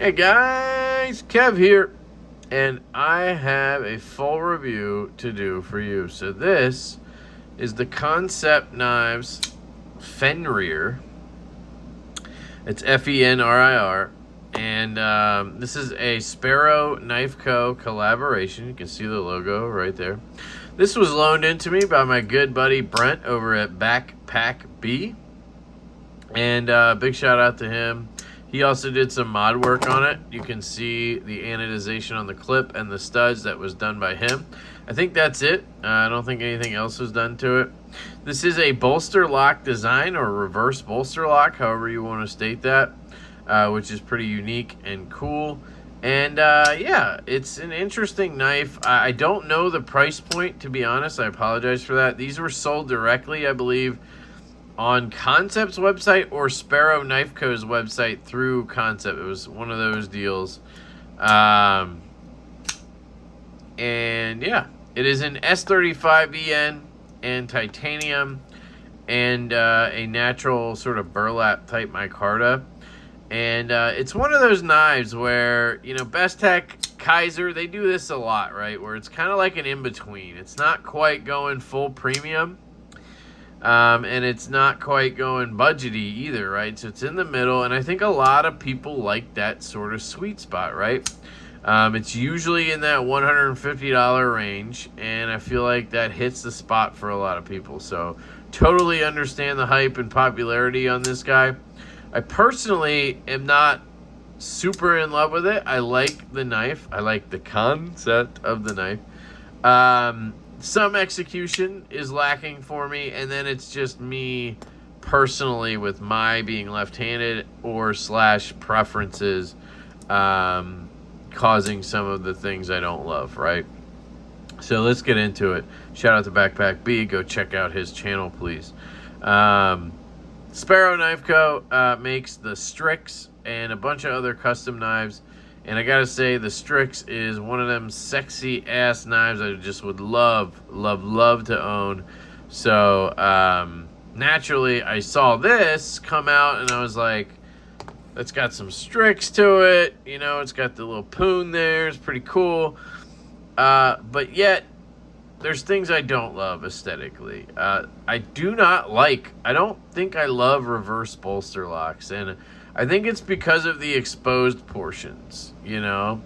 Hey guys, Kev here, and I have a full review to do for you. So this is the Kansept Knives Fenrir. It's Fenrir, and this is a Sparrow Knife Co collaboration. You can see the logo right there. This was loaned into me by my good buddy Brent over at Backpack B, and big shout out to him. He also did some mod work on it. You can see the anodization on the clip and the studs that was done by him. I think that's it. I don't think anything else was done to it. This is a bolster lock design, or reverse bolster lock, however you want to state that, which is pretty unique and cool. And yeah, it's an interesting knife. I don't know the price point, to be honest. I apologize for that. These were sold directly, I believe, on Kansept's website or Sparrow Knife Co's website through Kansept. It was one of those deals. And yeah, it is an S35EN and titanium and a natural sort of burlap type micarta. And it's one of those knives where, you know, Bestech, Kaiser, they do this a lot, right? Where it's kind of like an in-between. It's not quite going full premium. And it's not quite going budgety either, right? So it's in the middle, and I think a lot of people like that sort of sweet spot, right? It's usually in that $150 range, and I feel like that hits the spot for a lot of people. So totally understand the hype and popularity on this guy. I personally am not super in love with it. I like the knife. I like the concept of the knife. Some execution is lacking for me, and then it's just me personally with my being left-handed or / preferences causing some of the things I don't love, right? So let's get into it. Shout out to Backpack B. Go check out his channel, please. Sparrow Knife Co. Makes the Strix and a bunch of other custom knives. And I gotta say, the Strix is one of them sexy ass knives I just would love to own. So naturally, I saw this come out, and I was like, it's got some Strix to it. You know, it's got the little poon there. It's pretty cool. But yet, there's things I don't love aesthetically. I don't think I love reverse bolster locks, and I think it's because of the exposed portions, you know.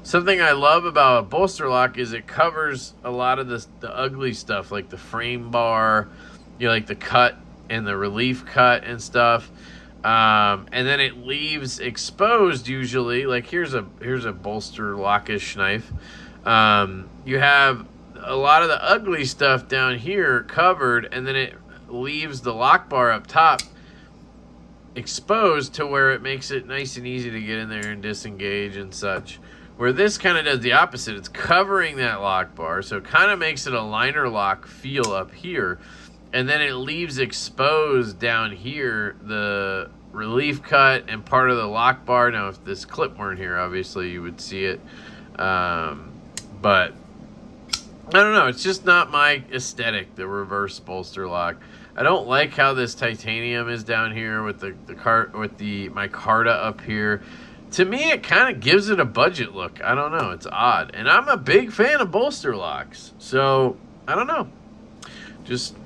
Something I love about a bolster lock is it covers a lot of the ugly stuff, like the frame bar, you know, like the cut and the relief cut and stuff. And then it leaves exposed usually. Like here's a bolster lockish knife. You have a lot of the ugly stuff down here covered, and then it leaves the lock bar up top exposed to where it makes it nice and easy to get in there and disengage and such. Where this kind of does the opposite. It's covering that lock bar, so it kind of makes it a liner lock feel up here, and then it leaves exposed down here the relief cut and part of the lock bar. Now if this clip weren't here, obviously you would see it, but I don't know, it's just not my aesthetic, the reverse bolster lock. I don't like how this titanium is down here with the micarta up here. To me, it kind of gives it a budget look. I don't know, it's odd. And I'm a big fan of bolster locks. So, I don't know. Just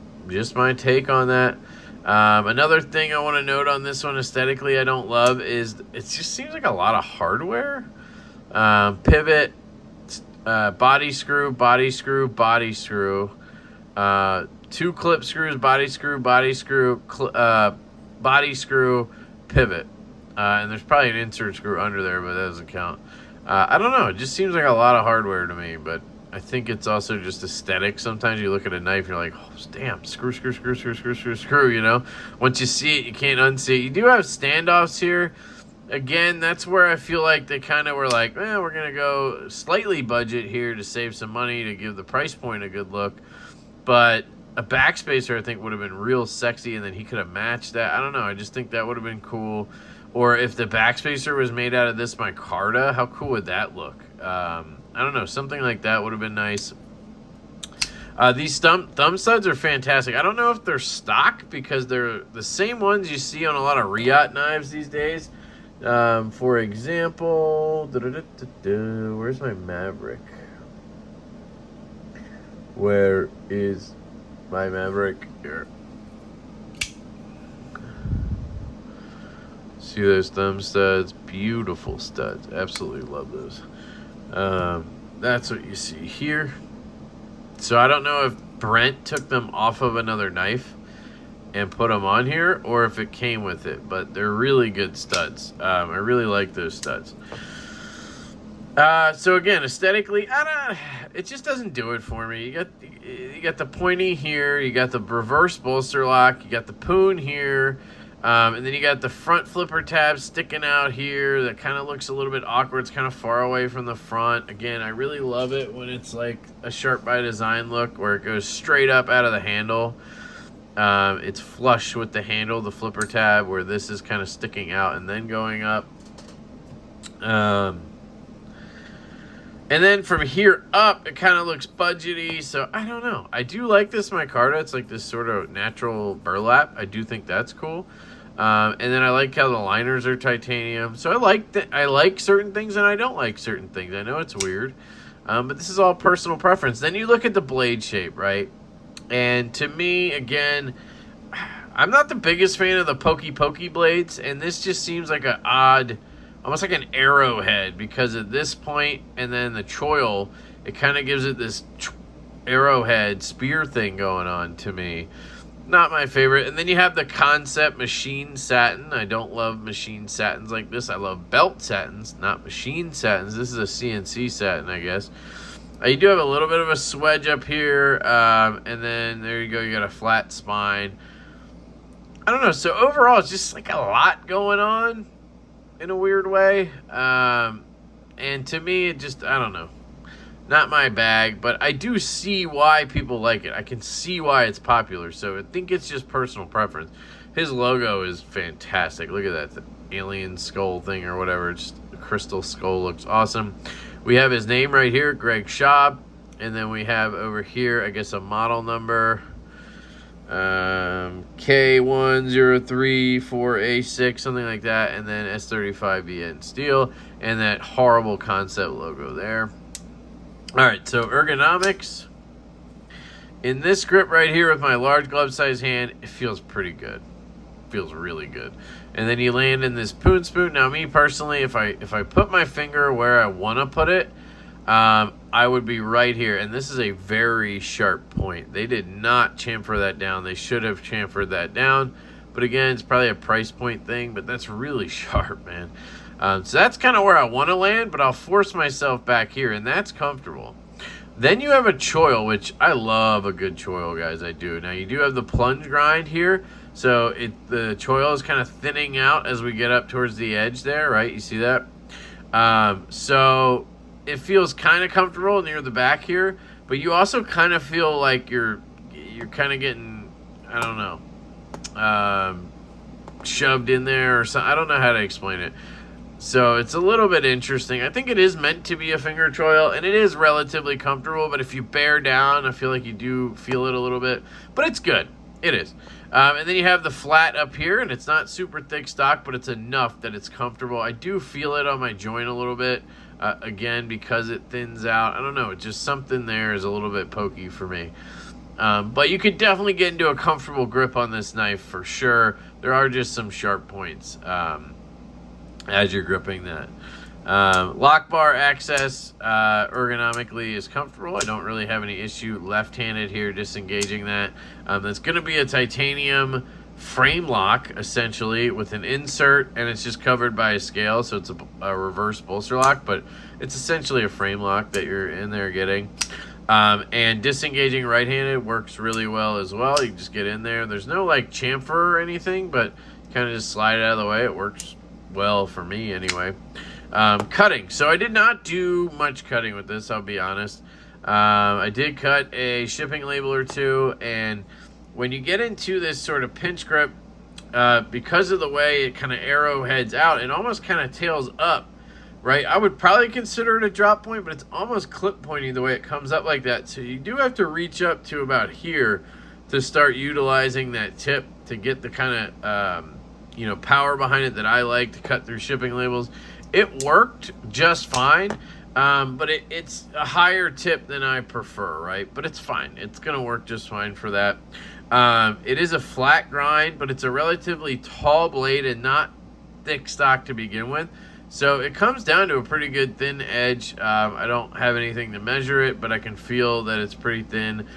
my take on that. Another thing I want to note on this one aesthetically I don't love is it just seems like a lot of hardware. Pivot, body screw, body screw, body screw. 2 clip screws, body screw, body screw, body screw, pivot. And there's probably an insert screw under there, but that doesn't count. I don't know. It just seems like a lot of hardware to me, but I think it's also just aesthetic. Sometimes you look at a knife and you're like, oh, damn, screw, you know? Once you see it, you can't unsee it. You do have standoffs here. Again, that's where I feel like they kind of were like, we're going to go slightly budget here to save some money to give the price point a good look. But a backspacer, I think, would have been real sexy, and then he could have matched that. I don't know. I just think that would have been cool. Or if the backspacer was made out of this micarta, how cool would that look? I don't know. Something like that would have been nice. These thumb studs are fantastic. I don't know if they're stock because they're the same ones you see on a lot of Riot knives these days. For example, where's my Maverick? Where is my Maverick? Here. See those thumb studs? Beautiful studs. Absolutely love those. That's what you see here. So I don't know if Brent took them off of another knife and put them on here, or if it came with it, but they're really good studs. I really like those studs. So again, aesthetically, it just doesn't do it for me. You got the pointy here, you got the reverse bolster lock, you got the poon here, and then you got the front flipper tab sticking out here. That kind of looks a little bit awkward. It's kind of far away from the front. Again, I really love it when it's like a Sharp by Design look, where it goes straight up out of the handle. It's flush with the handle, the flipper tab, where this is kind of sticking out and then going up. And then from here up, it kind of looks budgety. So I don't know. I do like this micarta. It's like this sort of natural burlap. I do think that's cool. And then I like how the liners are titanium. So I like certain things and I don't like certain things. I know it's weird, but this is all personal preference. Then you look at the blade shape, right? And to me, again, I'm not the biggest fan of the pokey blades, and this just seems like an odd, almost like an arrowhead, because at this point and then the choil, it kind of gives it this arrowhead spear thing going on to me. Not my favorite. And then you have the Kansept machine satin. I don't love machine satins like this. I love belt satins, not machine satins. This is a CNC satin, I guess. You do have a little bit of a swedge up here, and then there you go. You got a flat spine. I don't know. So overall, it's just like a lot going on in a weird way. And to me, it just, I don't know. Not my bag, but I do see why people like it. I can see why it's popular. So I think it's just personal preference. His logo is fantastic. Look at that, the alien skull thing or whatever. Just a crystal skull looks awesome. We have his name right here, Greg Schaub. And then we have over here, I guess, a model number. K1034A6, something like that. And then S35BN steel. And that horrible Kansept logo there. All right, so ergonomics. In this grip right here with my large glove size hand, it feels pretty good. Feels really good. And then you land in this poon spoon. Now, me personally, if I put my finger where I want to put it, I would be right here. And this is a very sharp point. They did not chamfer that down. They should have chamfered that down. But again, it's probably a price point thing, but that's really sharp, man. So that's kind of where I want to land, but I'll force myself back here, and that's comfortable. Then you have a choil, which I love a good choil, guys. I do. Now, you do have the plunge grind here, so the choil is kind of thinning out as we get up towards the edge there, right? You see that? So it feels kind of comfortable near the back here, but you also kind of feel like you're kind of getting, I don't know, shoved in there or something. I don't know how to explain it. So it's a little bit interesting. I think it is meant to be a finger choil, and it is relatively comfortable, but if you bear down, I feel like you do feel it a little bit. But it's good. It is. And then you have the flat up here, and it's not super thick stock, but it's enough that it's comfortable. I do feel it on my joint a little bit, again, because it thins out. I don't know. It's just something there is a little bit pokey for me. But you could definitely get into a comfortable grip on this knife for sure. There are just some sharp points as you're gripping that. Lock bar access ergonomically is comfortable. I don't really have any issue left-handed here disengaging that. It's going to be a titanium frame lock, essentially, with an insert, and it's just covered by a scale, so it's a reverse bolster lock, but it's essentially a frame lock that you're in there getting. And disengaging right-handed works really well as well. You can just get in there. There's no, like, chamfer or anything, but you kind of just slide it out of the way. It works well for me anyway. Cutting. So I did not do much cutting with this, I'll be honest. I did cut a shipping label or two, and when you get into this sort of pinch grip, because of the way it kind of arrowheads out, it almost kind of tails up, right? I would probably consider it a drop point, but it's almost clip pointing the way it comes up like that. So you do have to reach up to about here to start utilizing that tip to get the kind of you know, power behind it that I like to cut through shipping labels. It worked just fine, but it's a higher tip than I prefer, right? But it's fine. It's going to work just fine for that. It is a flat grind, but it's a relatively tall blade and not thick stock to begin with. So it comes down to a pretty good thin edge. I don't have anything to measure it, but I can feel that it's pretty thin.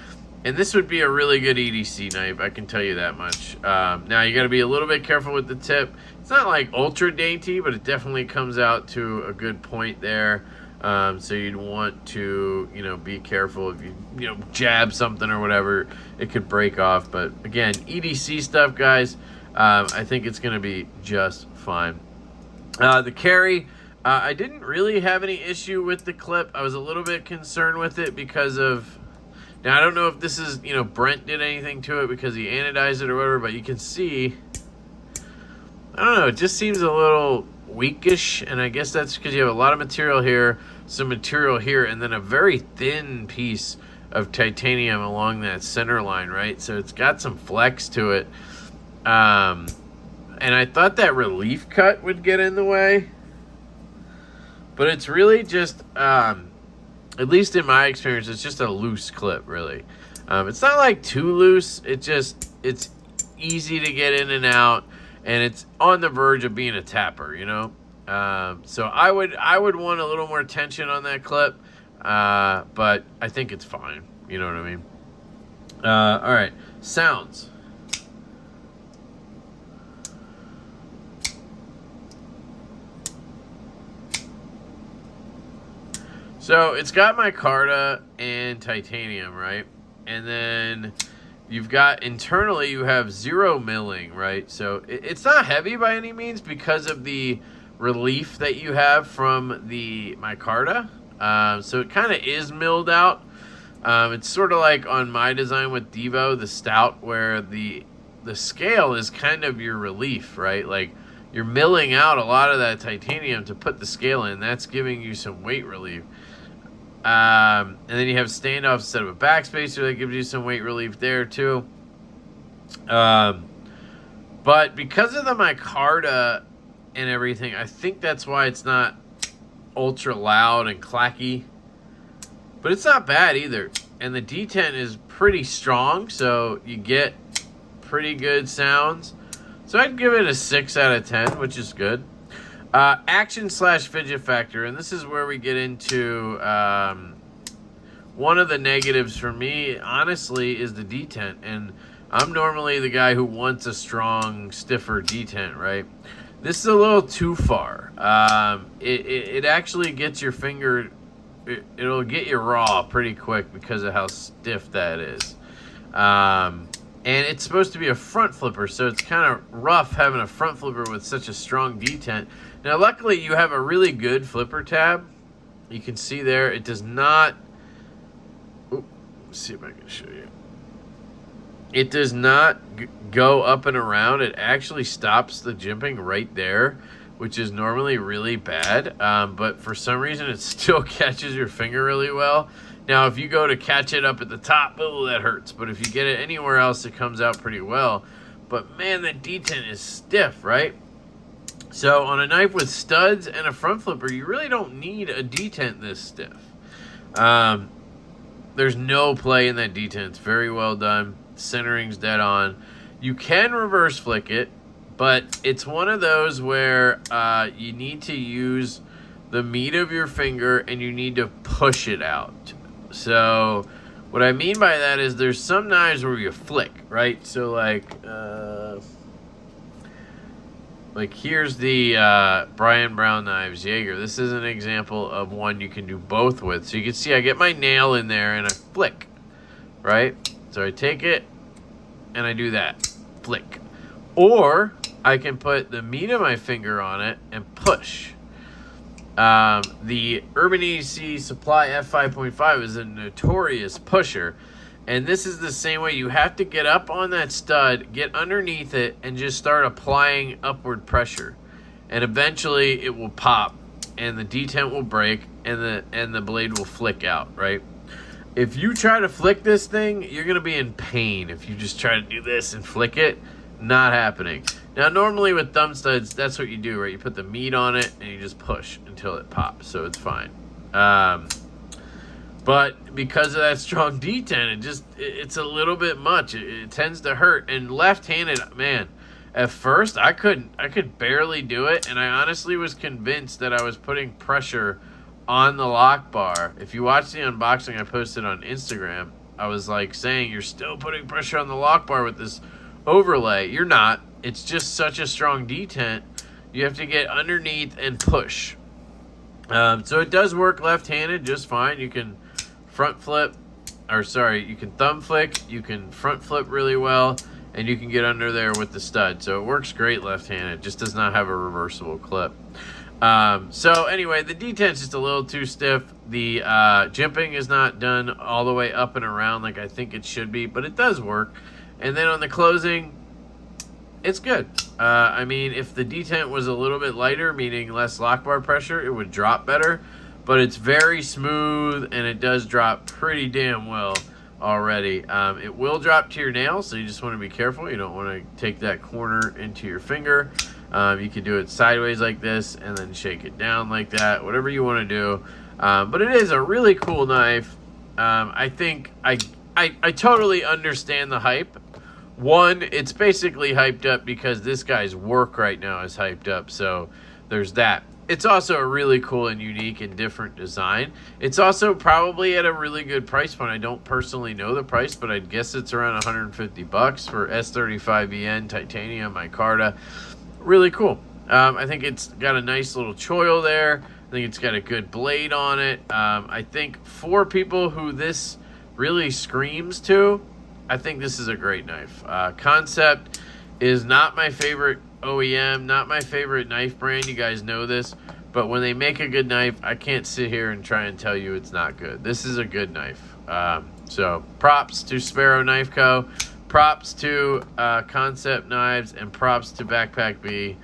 And this would be a really good EDC knife, I can tell you that much. Now, you got to be a little bit careful with the tip. It's not like ultra dainty, but it definitely comes out to a good point there. So you'd want to, you know, be careful if you jab something or whatever, it could break off. But again, EDC stuff, guys, I think it's going to be just fine. The carry, I didn't really have any issue with the clip. I was a little bit concerned with it because of... Now, I don't know if this is, you know, Brent did anything to it because he anodized it or whatever, but you can see, I don't know, it just seems a little weakish, and I guess that's because you have a lot of material here, some material here, and then a very thin piece of titanium along that center line, right? So it's got some flex to it. And I thought that relief cut would get in the way, but it's really just... at least in my experience, it's just a loose clip, really. It's not like too loose. It's easy to get in and out, and it's on the verge of being a tapper, you know? So I would want a little more tension on that clip, but I think it's fine. You know what I mean? All right, sounds. So it's got micarta and titanium, right? And then you've got internally, you have 0 milling, right? So it's not heavy by any means because of the relief that you have from the micarta. So it kind of is milled out. It's sort of like on my design with Devo, the stout, where the scale is kind of your relief, right? Like you're milling out a lot of that titanium to put the scale in. That's giving you some weight relief. And then you have standoff instead of a backspacer that gives you some weight relief there too. But because of the micarta and everything, I think that's why it's not ultra loud and clacky. But it's not bad either. And the detent is pretty strong, so you get pretty good sounds. So I'd give it a 6 out of 10, which is good. Action / fidget factor, and this is where we get into one of the negatives for me, honestly, is the detent. And I'm normally the guy who wants a strong, stiffer detent, right? This is a little too far. It actually gets your finger, it'll get you raw pretty quick because of how stiff that is. And it's supposed to be a front flipper, so it's kind of rough having a front flipper with such a strong detent. Now, luckily, you have a really good flipper tab. You can see there, it does not... Ooh, let's see if I can show you. It does not go up and around. It actually stops the jimping right there, which is normally really bad. But for some reason, it still catches your finger really well. Now, if you go to catch it up at the top, oh, that hurts. But if you get it anywhere else, it comes out pretty well. But, man, that detent is stiff, right? So, on a knife with studs and a front flipper, you really don't need a detent this stiff. There's no play in that detent. It's very well done. Centering's dead on. You can reverse flick it, but it's one of those where you need to use the meat of your finger and you need to push it out. So what I mean by that is there's some knives where you flick, right? So like here's the Brian Brown knives, Jaeger. This is an example of one you can do both with. So you can see I get my nail in there and I flick, right? So I take it and I do that, flick. Or I can put the meat of my finger on it and push. The EDC Supply F5.5 is a notorious pusher, and this is the same way. You have to get up on that stud, get underneath it, and just start applying upward pressure, and eventually it will pop, and the detent will break, and the blade will flick out, right? If you try to flick this thing, you're gonna be in pain. If you just try to do this and flick it, not happening. Now, normally with thumb studs, that's what you do, right? You put the meat on it and you just push until it pops, so it's fine. But because of that strong detent, it's a little bit much. It tends to hurt. And left-handed, man, at first I could barely do it, and I honestly was convinced that I was putting pressure on the lock bar. If you watch the unboxing I posted on Instagram, I was like saying, you're still putting pressure on the lock bar with this overlay. You're not. It's just such a strong detent. You have to get underneath and push. So it does work left-handed just fine. You can you can thumb flick, you can front flip really well, and you can get under there with the stud. So it works great left-handed. Just does not have a reversible clip. So anyway, the detent's just a little too stiff. The jimping is not done all the way up and around like I think it should be, but it does work. And then on the closing, it's good. I mean, if the detent was a little bit lighter, meaning less lock bar pressure, it would drop better. But it's very smooth, and it does drop pretty damn well already. It will drop to your nail, so you just want to be careful. You don't want to take that corner into your finger. You can do it sideways like this and then shake it down like that, whatever you want to do. But it is a really cool knife. I think I totally understand the hype. One, it's basically hyped up because this guy's work right now is hyped up, so there's that. It's also a really cool and unique and different design. It's also probably at a really good price point. I don't personally know the price, but I'd guess it's around 150 bucks for S35VN titanium micarta. Really cool. I think it's got a nice little choil there. I think it's got a good blade on it. I think for people who this really screams to, I think this is a great knife. Kansept is not my favorite OEM, not my favorite knife brand. You guys know this. But when they make a good knife, I can't sit here and try and tell you it's not good. This is a good knife. So props to Sparrow Knife Co. Props to Kansept Knives, and props to Backpack B.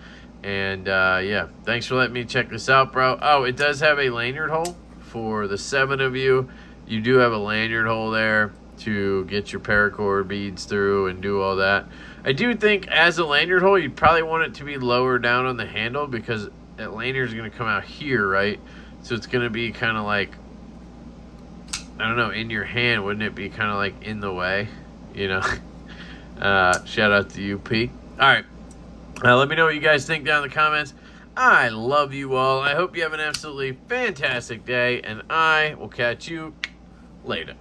And yeah, thanks for letting me check this out, bro. Oh, it does have a lanyard hole for the 7 of you. You do have a lanyard hole there to get your paracord beads through and do all that. I do think as a lanyard hole, you'd probably want it to be lower down on the handle, because that lanyard is going to come out here, right? So it's going to be kind of like, I don't know, in your hand. Wouldn't it be kind of like in the way, you know? Shout out to UP. All right. Let me know what you guys think down in the comments. I love you all. I hope you have an absolutely fantastic day, and I will catch you later.